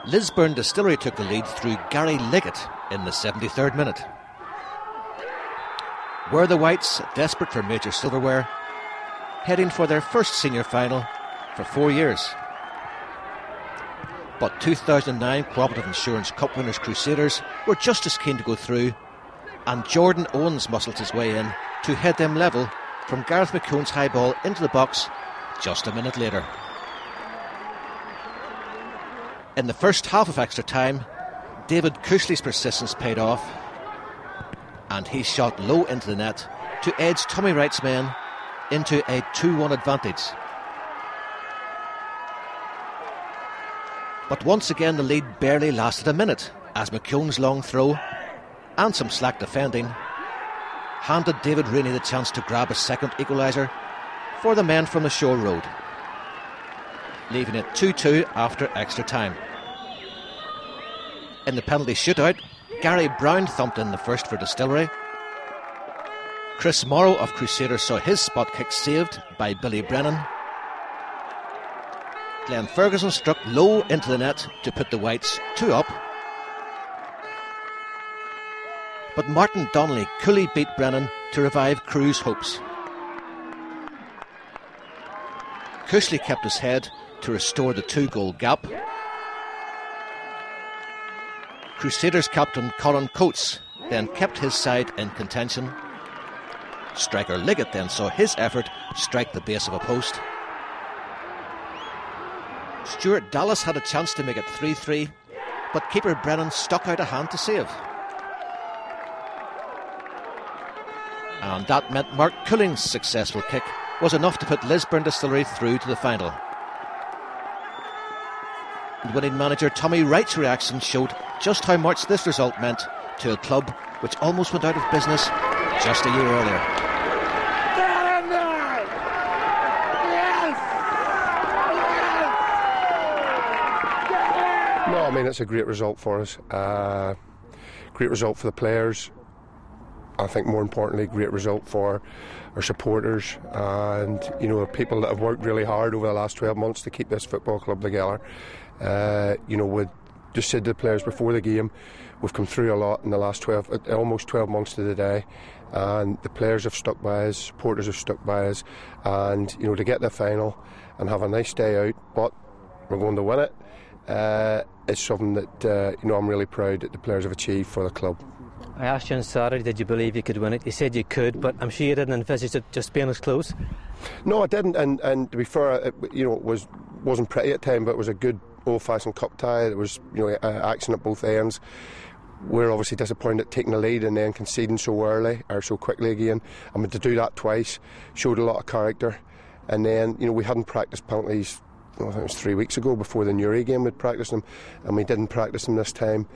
Lisburn Distillery took the lead through Gary Liggett in the 73rd minute. Were the Whites, desperate for major silverware, heading for their first senior final for 4 years. But 2009 Cooperative Insurance Cup winners Crusaders were just as keen to go through, and Jordan Owens muscled his way in to head them level from Gareth McKeown's high ball into the box just a minute later. In the first half of extra time, David Cushley's persistence paid off, and he shot low into the net to edge Tommy Wright's men into a 2-1 advantage. But once again the lead barely lasted a minute, as McKeown's long throw and some slack defending handed David Rainey the chance to grab a second equaliser for the men from the Shore Road, leaving it 2-2 after extra time. In the penalty shootout, Gary Brown thumped in the first for Distillery. Chris Morrow of Crusaders saw his spot kick saved by Billy Brennan. Glenn Ferguson struck low into the net to put the Whites 2 up. But Martin Donnelly coolly beat Brennan to revive Crew's hopes. Cushley kept his head to restore the 2-goal gap. Crusaders captain Colin Coates then kept his side in contention. Striker Liggett then saw his effort strike the base of a post. Stuart Dallas had a chance to make it 3-3, but keeper Brennan stuck out a hand to save. And that meant Mark Cooling's successful kick was enough to put Lisburn Distillery through to the final. And winning manager Tommy Wright's reaction showed just how much this result meant to a club which almost went out of business just a year earlier. No, I mean, it's a great result for us. Great result for the players. I think more importantly, great result for our supporters and, you know, people that have worked really hard over the last 12 months to keep this football club together. You know, we just said to the players before the game, we've come through a lot in the last almost 12 months to the day, and the players have stuck by us, supporters have stuck by us, and, you know, to get the final and have a nice day out, but we're going to win it. It's something that, you know, I'm really proud that the players have achieved for the club. I asked you on Saturday, did you believe you could win it? You said you could, but I'm sure you didn't envisage it just being as close. No, I didn't, and to be fair, it, you know, it wasn't pretty at time, but it was a good old-fashioned cup tie. It was, you know, action at both ends. We're obviously disappointed taking the lead and then conceding so early or so quickly again. I mean, to do that twice showed a lot of character. And then, you know, we hadn't practiced penalties. I think it was 3 weeks ago before the Newry game we'd practiced them, and we didn't practice them this time.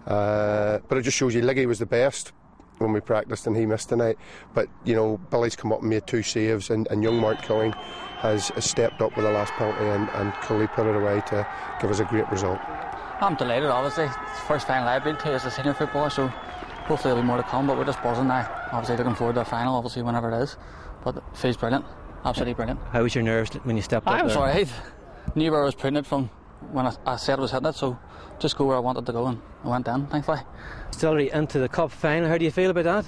But it just shows you Liggy was the best when we practiced and he missed tonight. But, you know, Billy's come up and made 2 saves, and young Mark Killing has stepped up with the last penalty and Cooley put it away to give us a great result. I'm delighted, obviously. It's the first final I've been to as a senior footballer, so hopefully there'll be more to come, but we're just buzzing now. Obviously looking forward to the final, obviously whenever it is. But it feels brilliant, absolutely brilliant. How was your nerves when you stepped up there? I was alright. Knew where I was putting it from when I said I was hitting it, so just go where I wanted to go, and I went in, thankfully. Distillery into the cup final, how do you feel about that?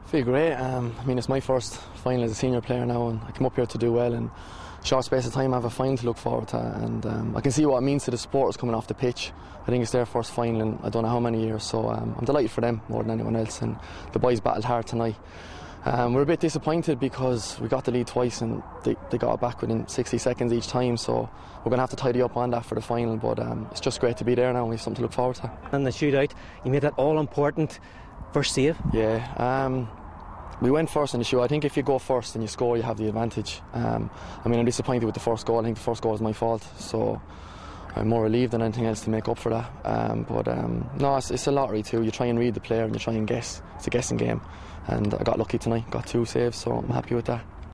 I feel great. I mean, it's my first final as a senior player now, and I come up here to do well, and short space of time I have a final to look forward to, and I can see what it means to the supporters coming off the pitch. I think it's their first final in I don't know how many years, so I'm delighted for them more than anyone else, and the boys battled hard tonight. We're a bit disappointed because we got the lead twice and they got it back within 60 seconds each time, so we're going to have to tidy up on that for the final, but it's just great to be there now and we have something to look forward to. And the shootout, you made that all-important first save? Yeah, we went first in the shootout. I think if you go first and you score, you have the advantage. I mean, I'm disappointed with the first goal. I think the first goal was my fault, so I'm more relieved than anything else to make up for that. No, it's a lottery too. You try and read the player and you try and guess. It's a guessing game. And I got lucky tonight, got 2 saves, so I'm happy with that.